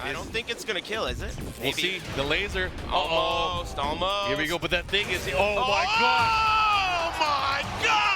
I don't think it's gonna kill, is it? Maybe. We'll see. The laser. Almost. Here we go, but that thing is... Oh my god! Oh my god!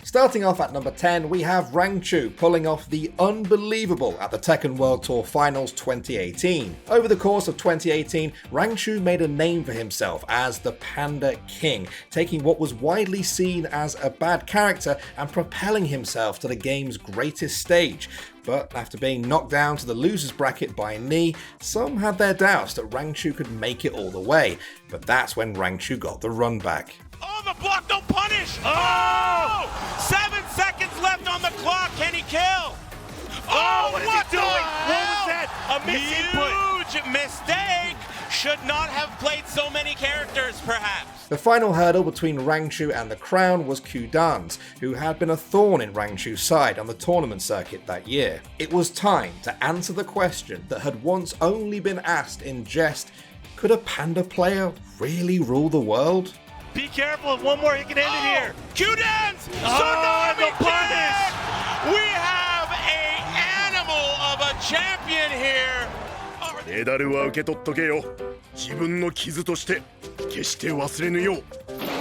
Starting off at number 10, we have Rangchu pulling off the unbelievable at the Tekken World Tour Finals 2018. Over the course of 2018, Rangchu made a name for himself as the Panda King, taking what was widely seen as a bad character and propelling himself to the game's greatest stage. But after being knocked down to the losers bracket by Knee, some had their doubts that Rangchu could make it all the way. But that's when Rangchu got the run back. Oh, the block don't punish! Oh! 7 seconds left on the clock. Can he kill? Oh, what is he doing? What was that? A misinput. Huge mistake. Should not have played so many characters, perhaps. The final hurdle between Rangchu and the Crown was Kudan's, who had been a thorn in Rangchu's side on the tournament circuit that year. It was time to answer the question that had once only been asked in jest: could a Panda player really rule the world? Be careful, if one more, he can end it here. Kudan's! Oh, Tsunami the punish! kick! We have an animal of a champion here. メダルは受け取っとけよ。自分の傷として決して忘れぬよう。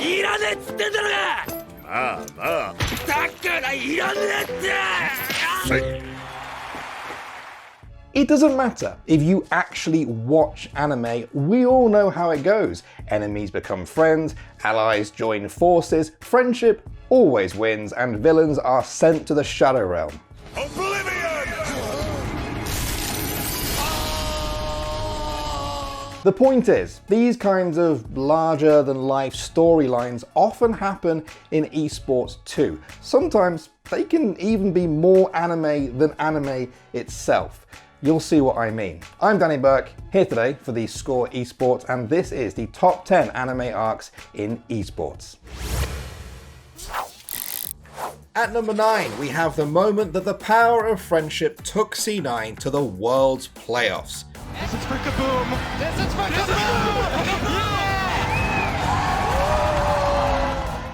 いらねえっつってんだろが。まあまあ。だからいらねえって。 It doesn't matter if you actually watch anime, we all know how it goes. Enemies become friends, allies join forces, friendship always wins, and villains are sent to the Shadow Realm. The point is, these kinds of larger-than-life storylines often happen in esports too. Sometimes they can even be more anime than anime itself. You'll see what I mean. I'm Danny Burke, here today for theScore Esports, and this is the top 10 anime arcs in esports. At number 9, we have the moment that the power of friendship took C9 to the world's playoffs. This is for KaBuM. This is for KaBuM.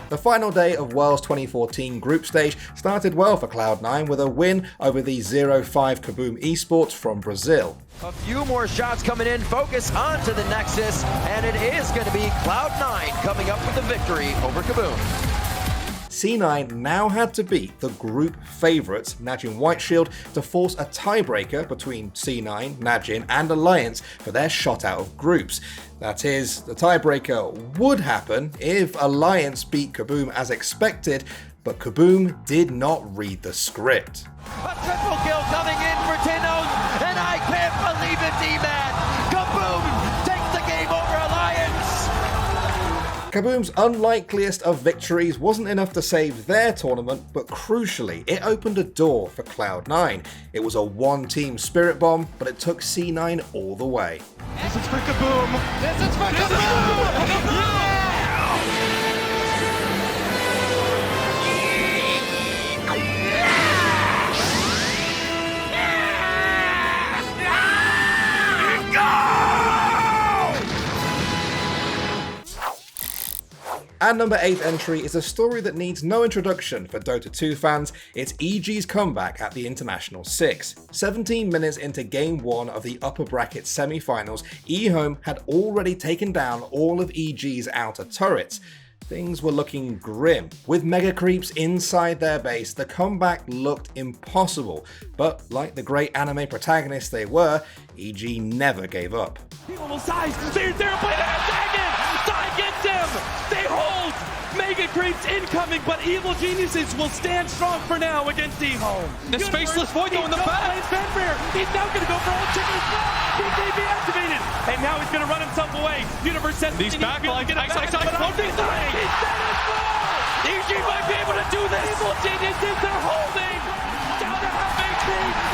The final day of Worlds 2014 group stage started well for Cloud9 with a win over the 0-5 KaBuM Esports from Brazil. A few more shots coming in, focus onto the Nexus, and it is going to be Cloud9 coming up with the victory over KaBuM. C9 now had to beat the group favourites Najin Whiteshield to force a tiebreaker between C9, Najin and Alliance for their shot out of groups. That is, the tiebreaker would happen if Alliance beat KaBuM as expected, but KaBuM did not read the script. A triple kill coming in for Tinos, and I can't believe it, D-Man! KaBuM takes the game over Alliance! KaBuM's unlikeliest of victories wasn't enough to save their tournament, but crucially, it opened a door for Cloud9. It was a one-team spirit bomb, but it took C9 all the way. This is for KaBuM. This is for KaBuM. And number 8 entry is a story that needs no introduction for Dota 2 fans. It's EG's comeback at the International 6. 17 minutes into Game 1 of the upper bracket semi-finals, eHome had already taken down all of EG's outer turrets. Things were looking grim. With mega creeps inside their base, the comeback looked impossible. But like the great anime protagonists they were, EG never gave up. People size, they're playing Dragon! Side gets him! They hold! Mega creeps incoming, but Evil Geniuses will stand strong for now against eHome. The Spaceless Void though in the back. He's now gonna go for all chicken as well. BKB activated, and now he's gonna run himself away. Universe says these backlines. EG might be able to do this. Evil Geniuses, they're holding. Down to half HP.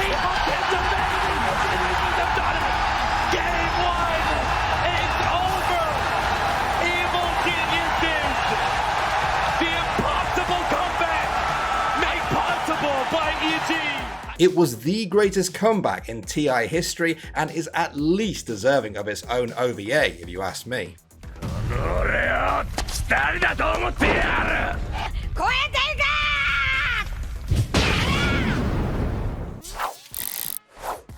eHome gets the Evil Geniuses have done it. Game 1 is over. Evil Geniuses, the impossible comeback made possible by EG. It was the greatest comeback in TI history and is at least deserving of its own OVA, if you ask me.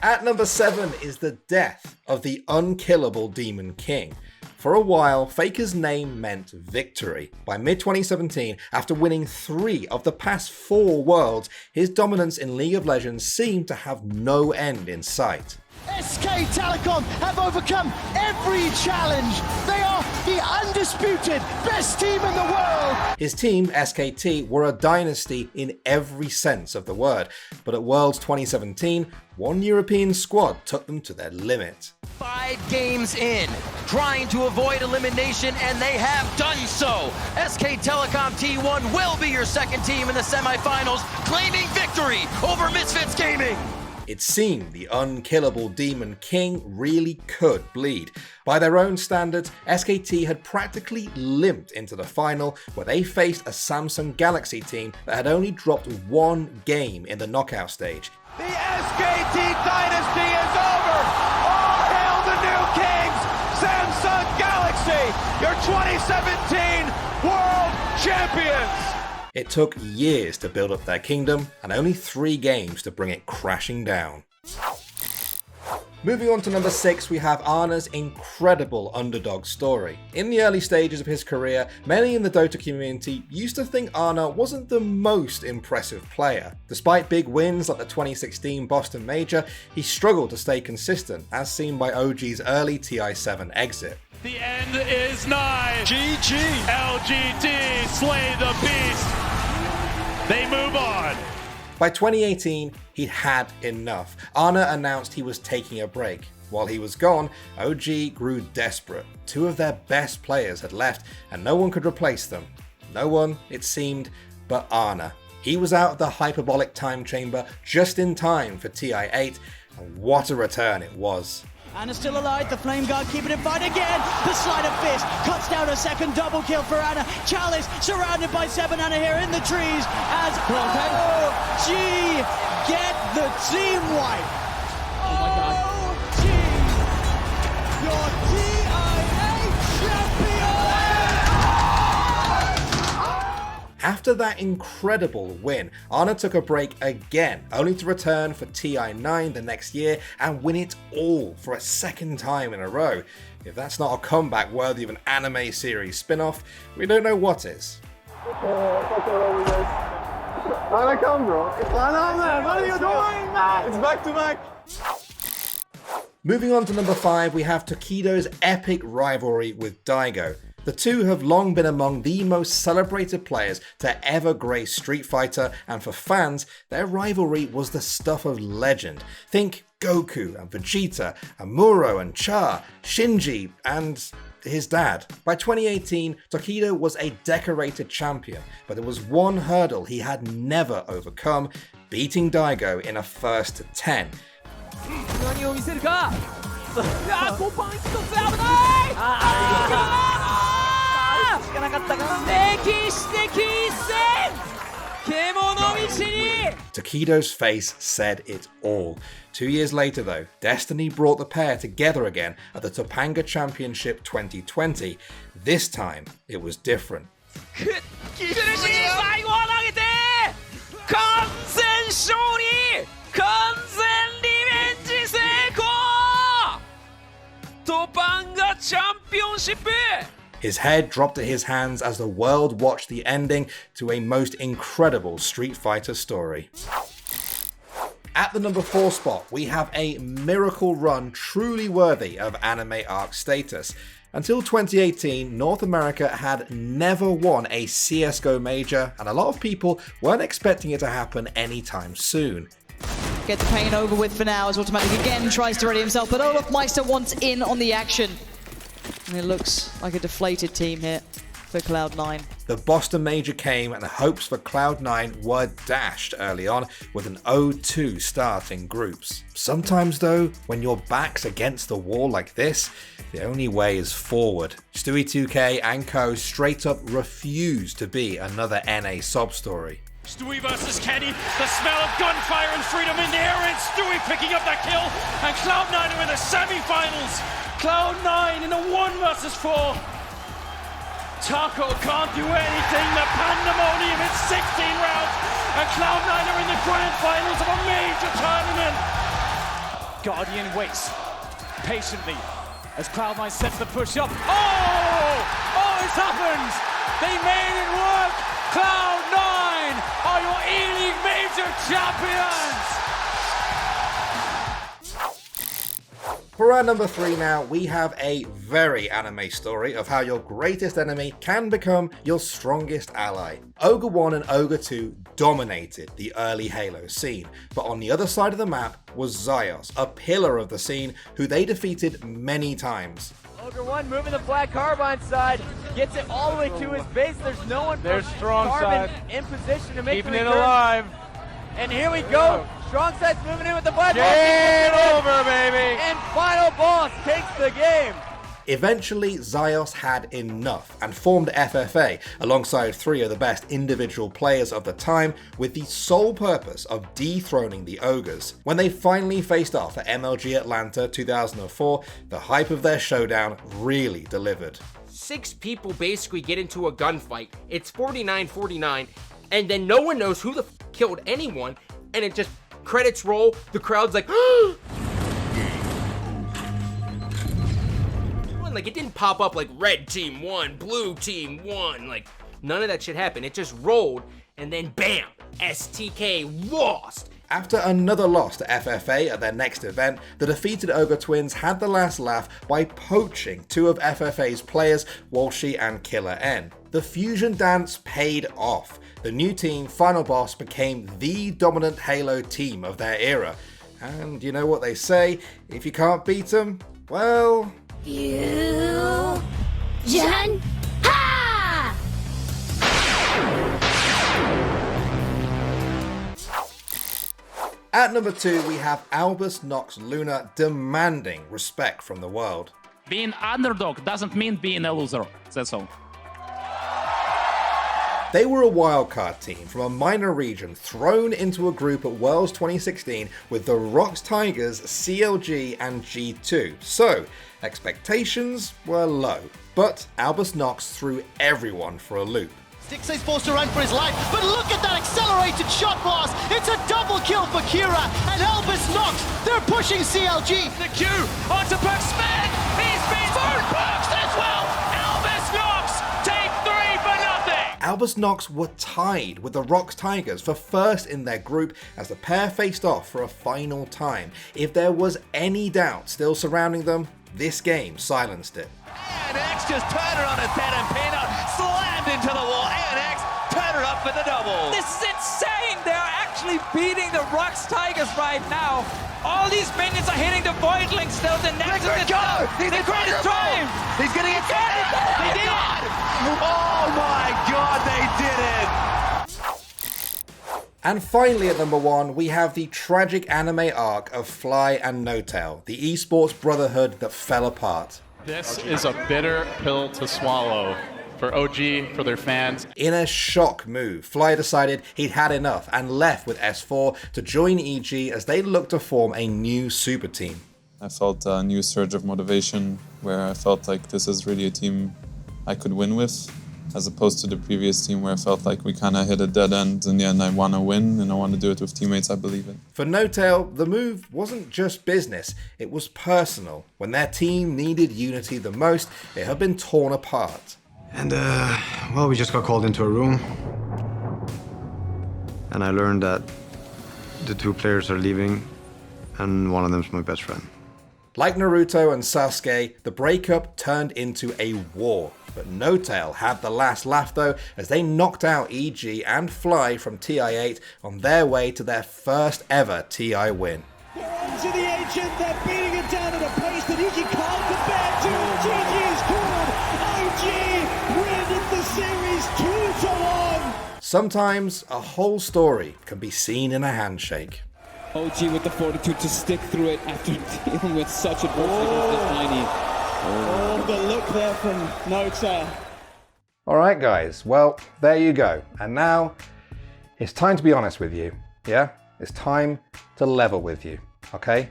At number 7 is the death of the unkillable Demon King. For a while, Faker's name meant victory. By mid-2017, after winning 3 of the past 4 worlds, his dominance in League of Legends seemed to have no end in sight. SK Telecom have overcome every challenge. They are the undisputed best team in the world. His team, SKT, were a dynasty in every sense of the word, but at Worlds 2017, one European squad took them to their limit. 5 games in, trying to avoid elimination, and they have done so. SK Telecom T1 will be your second team in the semifinals, claiming victory over Misfits Gaming. It seemed the unkillable Demon King really could bleed. By their own standards, SKT had practically limped into the final, where they faced a Samsung Galaxy team that had only dropped 1 game in the knockout stage. The SKT dynasty is over. All hail the new kings, Samsung Galaxy, your 2017 world champions. It took years to build up their kingdom, and only 3 games to bring it crashing down. Moving on to number 6, we have Arna's incredible underdog story. In the early stages of his career, many in the Dota community used to think Arna wasn't the most impressive player. Despite big wins like the 2016 Boston Major, he struggled to stay consistent, as seen by OG's early TI7 exit. The end is nigh. GG. LGT, slay the beast. They move on. By 2018, he'd had enough. Arna announced he was taking a break. While he was gone, OG grew desperate. 2 of their best players had left, and no one could replace them. No one, it seemed, but Arna. He was out of the Hyperbolic time chamber just in time for TI8, and what a return it was. Anna still alive, the Flame Guard keeping it fight again. The Sleight of Fist cuts down a second double kill for Anna. Chalice surrounded by 7 Anna here in the trees as OG get the team wipe. Oh my god. OG, your TI8 champion! After that incredible win, Arna took a break again, only to return for TI9 the next year and win it all for a second time in a row. If that's not a comeback worthy of an anime series spin-off, we don't know what is. Anna, come, bro. Anna, man, what are you doing, man? It's back to back. Moving on to number 5, we have Tokido's epic rivalry with Daigo. The two have long been among the most celebrated players to ever grace Street Fighter, and for fans, their rivalry was the stuff of legend. Think Goku and Vegeta, Amuro and Char, Shinji, and his dad. By 2018, Tokido was a decorated champion, but there was one hurdle he had never overcome, beating Daigo in a first to 10. 何を見せるか。5パン1つ危ない。しかなかったか。歴史的一戦。獣道に。Tokido's face said it all. 2 years later though, Destiny brought the pair together again at the Topanga Championship 2020. This time, it was different. 苦しい最後は投げて完全勝利完全リベンジ成功トパンガチャンピオンシップ His head dropped at his hands as the world watched the ending to a most incredible Street Fighter story. At the number 4 spot, we have a miracle run truly worthy of anime arc status. Until 2018, North America had never won a CSGO major, and a lot of people weren't expecting it to happen anytime soon. Get the pain over with for now as Automatic again tries to ready himself, but Olaf Meister wants in on the action. And it looks like a deflated team here for Cloud9. The Boston Major came and the hopes for Cloud9 were dashed early on with an 0-2 start in groups. Sometimes though, when your back's against the wall like this, the only way is forward. Stewie2K and co straight up refused to be another NA sob story. Stewie versus Kenny, the smell of gunfire and freedom in the air, and Stewie picking up that kill, and Cloud9 are in the semi-finals. Cloud9 in a 1 versus 4. Taco can't do anything, the pandemonium is 16 rounds, and Cloud9 are in the grand finals of a major tournament. Guardian waits patiently as Cloud9 sets the push up. Oh, it's happened! They made it work! Cloud9 are your E-League Major champions! For our number 3 now, we have a very anime story of how your greatest enemy can become your strongest ally. Ogre 1 and Ogre 2 dominated the early Halo scene, but on the other side of the map was Zyos, a pillar of the scene who they defeated many times. Ogre 1 moving the Black Carbine side, gets it all the way to his base. There's no one There's strong Carbon side. in position to make Keeping the it return. alive. And here we go. Strong side's moving in with the Black Game Carbine. over, baby. And final boss takes the game. Eventually, Zyos had enough and formed FFA alongside 3 of the best individual players of the time with the sole purpose of dethroning the Ogres. When they finally faced off at MLG Atlanta 2004, the hype of their showdown really delivered. 6 people basically get into a gunfight, it's 49-49, and then no one knows who the killed anyone, and it just credits roll, the crowd's like, like it didn't pop up like red team won, blue team won, like none of that shit happened. It just rolled and then bam, STK lost. After another loss to FFA at their next event, the defeated Ogre Twins had the last laugh by poaching 2 of FFA's players, Walshy and Killer N. The fusion dance paid off. The new team, Final Boss, became the dominant Halo team of their era. And you know what they say, if you can't beat them, well... At number 2, we have Albus Nox Luna demanding respect from the world. Being underdog doesn't mean being a loser. That's all. They were a wildcard team from a minor region thrown into a group at Worlds 2016 with the Rocks Tigers, CLG and G2. So, expectations were low, but Albus Nox threw everyone for a loop. Stixxay's forced to run for his life, but look at that accelerated shot blast! It's a double kill for Kira, and Albus Nox, they're pushing CLG! The Q onto Burke Smith! He's been through Burks as well! Albus Nox take 3 for nothing! Albus Nox were tied with the Rocks Tigers for first in their group as the pair faced off for a final time. If there was any doubt still surrounding them, this game silenced it. And X just turned it on its head and Peanut slammed into the wall. And X turned it up for the double. This is insane! They're actually beating the Rocks Tigers right now. All these minions are hitting the Voidlings still. The Nexus is go! He's the greatest time! He's gonna get it! They did it! Oh my god, they did it! And finally at number 1, we have the tragic anime arc of Fly and Notail, the esports brotherhood that fell apart. This is a bitter pill to swallow for OG, for their fans. In a shock move, Fly decided he'd had enough and left with S4 to join EG as they looked to form a new super team. I felt a new surge of motivation where I felt like this is really a team I could win with, as opposed to the previous team where I felt like we kind of hit a dead end. In the end, I want to win and I want to do it with teammates I believe in. For Notail, the move wasn't just business, it was personal. When their team needed unity the most, it had been torn apart. And well, we just got called into a room. And I learned that the 2 players are leaving and one of them's my best friend. Like Naruto and Sasuke, the breakup turned into a war. But Notail had the last laugh though, as they knocked out EG and Fly from TI8 on their way to their first ever TI win. They're onto the Ancient, they're beating it down at a pace that EG can't compare to. GG is called. OG win the series 2-1. Sometimes a whole story can be seen in a handshake. OG with the fortitude to stick through it after dealing with such adversity against this Tiny. Oh, the look there from Notail. Alright guys, well, there you go. And now, it's time to be honest with you, yeah? It's time to level with you, okay?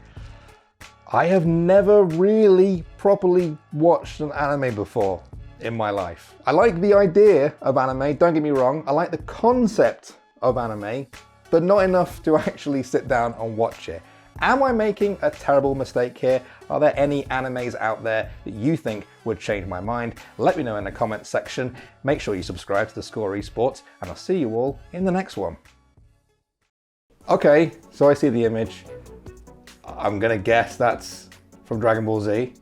I have never really properly watched an anime before in my life. I like the idea of anime, don't get me wrong. I like the concept of anime, but not enough to actually sit down and watch it. Am I making a terrible mistake here? Are there any animes out there that you think would change my mind? Let me know in the comments section. Make sure you subscribe to theScore Esports, and I'll see you all in the next one. Okay, so I see the image. I'm gonna guess that's from Dragon Ball Z,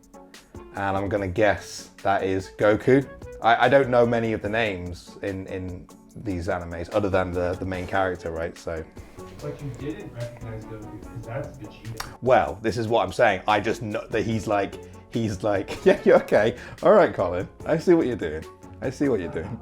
and I'm gonna guess that is Goku. I don't know many of the names in these animes other than the main character, right? So. But you didn't recognize Goku because that's Vegeta. Well, this is what I'm saying. I just know that he's like, yeah, you're okay. All right, Colin. I see what you're doing. I see what you're doing.